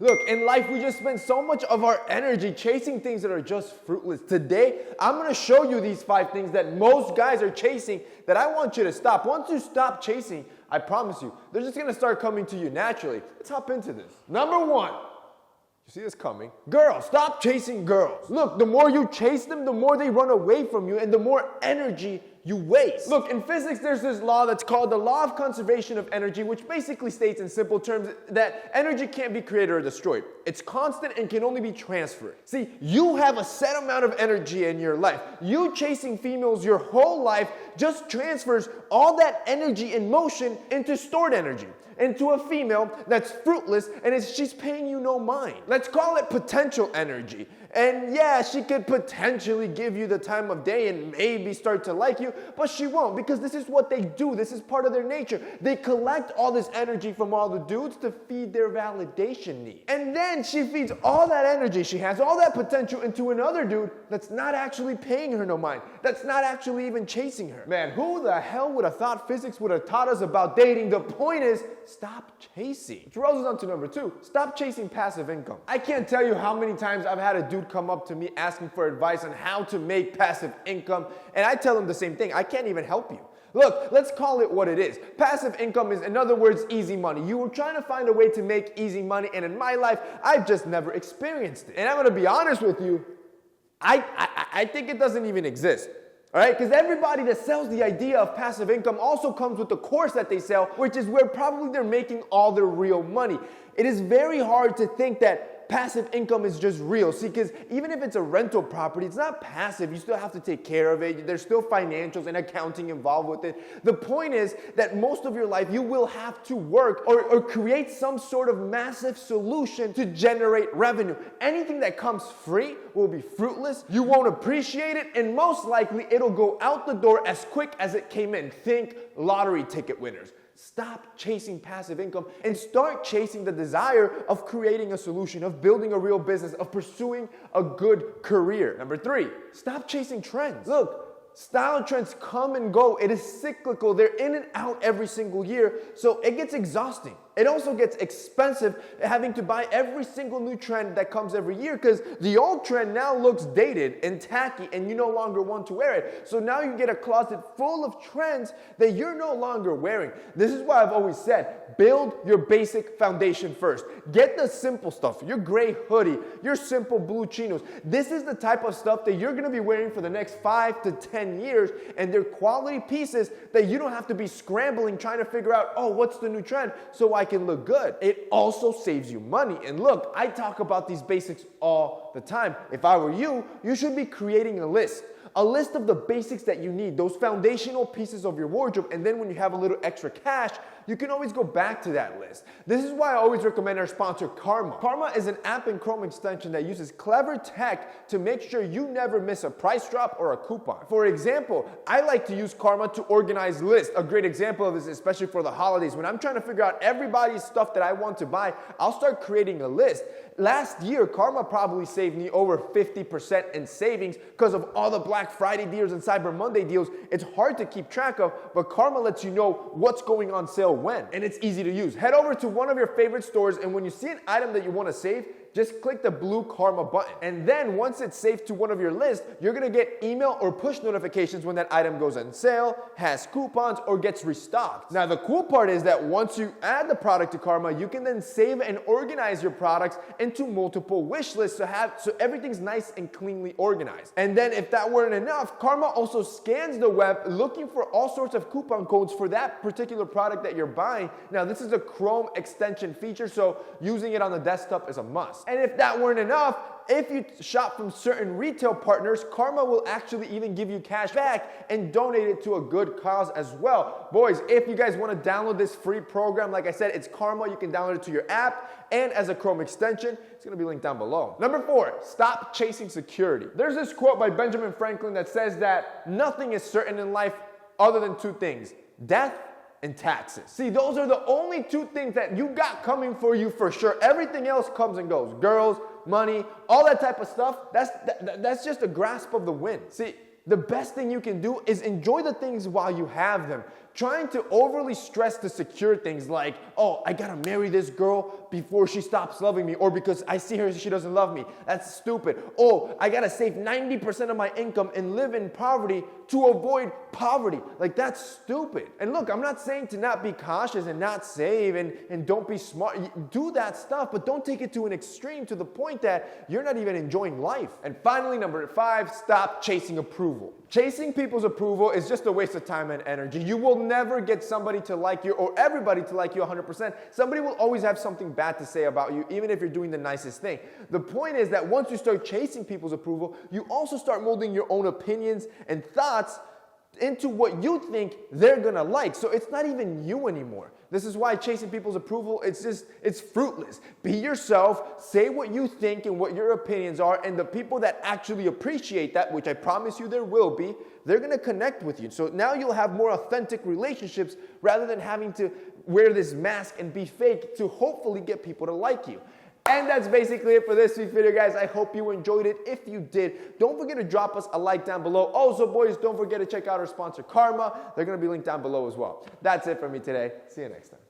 Look, in life, we just spend so much of our energy chasing things that are just fruitless. Today, I'm going to show you these 5 things that most guys are chasing that I want you to stop. Once you stop chasing, I promise you, they're just going to start coming to you naturally. Let's hop into this. Number 1. You see this coming? Girls, stop chasing girls. Look, the more you chase them, the more they run away from you and the more energy you waste. Look, in physics, there's this law that's called the law of conservation of energy, which basically states in simple terms that energy can't be created or destroyed. It's constant and can only be transferred. See, you have a set amount of energy in your life. You chasing females your whole life just transfers all that energy in motion into stored energy, into a female that's fruitless and she's paying you no mind. Let's call it potential energy. And yeah, she could potentially give you the time of day and maybe start to like you, but she won't, because this is what they do. This is part of their nature. They collect all this energy from all the dudes to feed their validation need. And then she feeds all that energy she has, all that potential into another dude that's not actually paying her no mind, that's not actually even chasing her. Man, who the hell would have thought physics would have taught us about dating? The point is, stop chasing. Which rolls us on to number 2. Stop chasing passive income. I can't tell you how many times I've had a dude come up to me asking for advice on how to make passive income, and I tell him the same thing. I can't even help you. Look, let's call it what it is. Passive income is, in other words, easy money. You were trying to find a way to make easy money, and in my life, I've just never experienced it. And I'm going to be honest with you, I think it doesn't even exist. All right, because everybody that sells the idea of passive income also comes with the course that they sell, which is where probably they're making all their real money. It is very hard to think that passive income is just real. See, because even if it's a rental property, it's not passive. You still have to take care of it. There's still financials and accounting involved with it. The point is that most of your life, you will have to work or create some sort of massive solution to generate revenue. Anything that comes free will be fruitless. You won't appreciate it, and most likely it'll go out the door as quick as it came in. Think lottery ticket winners. Stop chasing passive income and start chasing the desire of creating a solution, of building a real business, of pursuing a good career. Number 3, stop chasing trends. Look, style trends come and go. It is cyclical. They're in and out every single year, so it gets exhausting. It also gets expensive having to buy every single new trend that comes every year, because the old trend now looks dated and tacky and you no longer want to wear it. So now you get a closet full of trends that you're no longer wearing. This is why I've always said, build your basic foundation first. Get the simple stuff, your gray hoodie, your simple blue chinos. This is the type of stuff that you're going to be wearing for the next 5 to 10 years, and they're quality pieces that you don't have to be scrambling trying to figure out, oh, what's the new trend so I can look good. It also saves you money. And look, I talk about these basics all the time. If I were you, you should be creating a list of the basics that you need, those foundational pieces of your wardrobe, and then when you have a little extra cash, you can always go back to that list. This is why I always recommend our sponsor, Karma. Karma is an app and Chrome extension that uses clever tech to make sure you never miss a price drop or a coupon. For example, I like to use Karma to organize lists. A great example of this, especially for the holidays. When I'm trying to figure out everybody's stuff that I want to buy, I'll start creating a list. Last year, Karma probably saved me over 50% in savings because of all the Black Friday deals and Cyber Monday deals. It's hard to keep track of, but Karma lets you know what's going on sale when, and it's easy to use. Head over to one of your favorite stores, and when you see an item that you want to save, just click the blue Karma button. And then once it's saved to one of your lists, you're going to get email or push notifications when that item goes on sale, has coupons, or gets restocked. Now, the cool part is that once you add the product to Karma, you can then save and organize your products into multiple wish lists so everything's nice and cleanly organized. And then if that weren't enough, Karma also scans the web looking for all sorts of coupon codes for that particular product that you're buying. Now, this is a Chrome extension feature, so using it on the desktop is a must. And if that weren't enough, if you shop from certain retail partners, Karma will actually even give you cash back and donate it to a good cause as well. Boys, if you guys want to download this free program, like I said, it's Karma. You can download it to your app and as a Chrome extension. It's going to be linked down below. Number 4, stop chasing security. There's this quote by Benjamin Franklin that says that nothing is certain in life other than 2 things, death and taxes. See, those are the only 2 things that you got coming for you for sure. Everything else comes and goes. Girls, money, all that type of stuff, that's just a grasp of the wind. See, the best thing you can do is enjoy the things while you have them. Trying to overly stress to secure things like, oh, I gotta marry this girl before she stops loving me, or because I see her she doesn't love me. That's stupid. Oh, I gotta save 90% of my income and live in poverty to avoid poverty. Like, that's stupid. And look, I'm not saying to not be cautious and not save and don't be smart. Do that stuff, but don't take it to an extreme to the point that you're not even enjoying life. And finally, number 5, stop chasing approval. Chasing people's approval is just a waste of time and energy. You will never get somebody to like you or everybody to like you 100%. Somebody will always have something bad to say about you, even if you're doing the nicest thing. The point is that once you start chasing people's approval, you also start molding your own opinions and thoughts into what you think they're gonna like. So it's not even you anymore. This is why chasing people's approval, it's fruitless. Be yourself, say what you think and what your opinions are, and the people that actually appreciate that, which I promise you there will be, they're gonna connect with you. So now you'll have more authentic relationships rather than having to wear this mask and be fake to hopefully get people to like you. And that's basically it for this week's video, guys. I hope you enjoyed it. If you did, don't forget to drop us a like down below. Also, boys, don't forget to check out our sponsor, Karma. They're going to be linked down below as well. That's it for me today. See you next time.